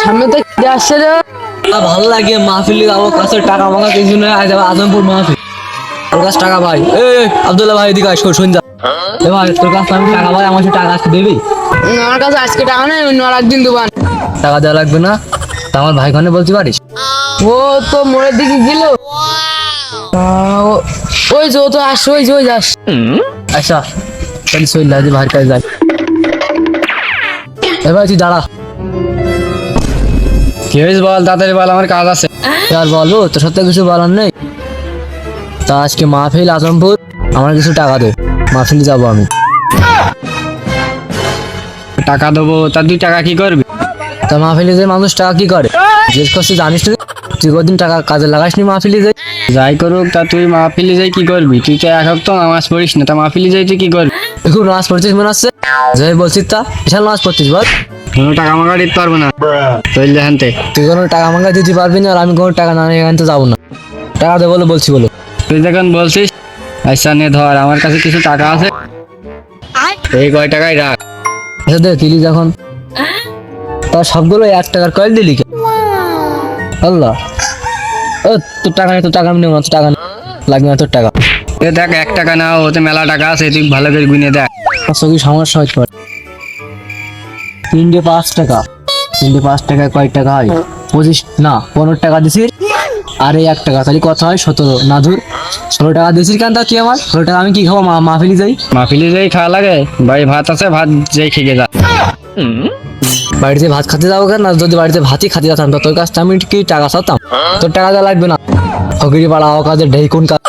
সামনে তো আসছে রে। ভালো লাগে মাহফিলে যাবো, কাছে টাকা মাখা কিছু নয়, আজ যাবো আজমপুর মাহফিল। তোর কাছে টাকা ভাই, আব্দুল্লাহ ভাই এদিকে আয়, শোন যা। ভাই তোর কাছে আমি টাকা ভাই, আমার টাকা আজকে দিবি? আমার কাছে আজকে টাকা নেই, অন্য আর একদিন দেবান। টাকা দেওয়া লাগবে না, তা আমার ভাই খানে বলতে পারিস? ও তো মোড়ের দিকে গেল। ওই যে ও তো আসছে, ওই যে ওই যাস। আচ্ছা তাহলে শৈল যে ভাইয়ের কাছে যাই। ভাই তুই দাঁড়া। কি হয়েছে বল, তাড়াতাড়ি বল, আমার কাজ আছে। আর বলবো তোর সাথে কিছু বলার নেই। তা আজকে মাহফিল আজমপুর, আমার কিছু টাকা দে, মাহফিলে যাবো আমি। টাকা দেবো, তা তুই টাকা কি করবি? তা মাহফিলে যে মানুষ টাকা কি করে জিজ্ঞেস করছি, জানিস না? তুই কদিন টাকা কাজে লাগাসনি মাহফিলে যাই? যাই করুক, তা তুই মাহফিলে যাই কি করবি? তুই তো এক তো নামাজ পড়িস না, তা মাহফিলে যাই তুই কি করবি? একটু নামাজ পড়ছিস মনে হচ্ছে, যাই বলছিস তা বিশাল নামাজ পড়ছিস বল। কোনো টাকা মাকা দিতে পারবো না, চল জানতে। তুই কোনো টাকা আমাকে দিতে পারবি না, আর আমি কোনো টাকা না নিয়ে এখান থেকে যাবো না। টাকা দে বলে বলছি বলো। তুই যখন বলছিস, আচ্ছা নে ধর, আমার কাছে কিছু টাকা আছে, এই কয় টাকাই রাখ। আচ্ছা দে দিলি যখন, তা সবগুলো 1 টাকার কয়েল দিলি কে? আল্লাহ, ও তোর টাকা নেই, তোর টাকা আমি নেবো না, তোর টাকা লাগবে না তোর টাকা। এ দেখ 1 টাকা না, ওতে মেলা টাকা আছে, তুই ভালো করে গুনে দেখ। আচ্ছা কি সমস্যা হচ্ছে? 3 5 টাকা, 3 5 টাকায় কয় টাকা হয়? 25 না 15 টাকা দিছিস, আর এই 1 টাকা, তাহলে কত হয়? 17 না ধুর, 16 টাকা দিছিস কেন? তা কি আমার 16 টাকা আমি কি খাবো? মাহফিলি যাই। মাহফিলে যাই খাওয়া লাগে, ভাই ভাত আছে, ভাত যাই খেয়ে যা। বাড়িতে ভাত খেতে যাবো কেন? যদি বাড়িতে ভাতই খেতে যেতাম, তো তোর কাছ থেকে আমি কি টাকা চাতাম? তোর টাকা দেওয়া লাগবে না, ফকিরি পাড়া কাজে ঢেই কোন কাজ।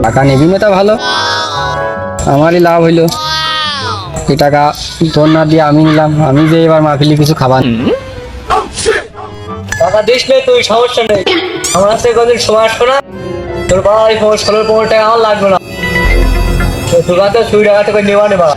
টাকা নিবি না তা ভালো, আমারই লাভ হইলো। এই টাকা তোর না দিয়ে আমি নিলাম, আমি যে এবার মাহফিলে কিছু খাবার। টাকা দিস নেই তুই, সমস্যা নেই, আমার কাছে কদিন সময় আসবে না। তোর ভাই 16 টাকা আমার লাগবে না, তোর কাছে 2 টাকা থেকে নেওয়া নেবা।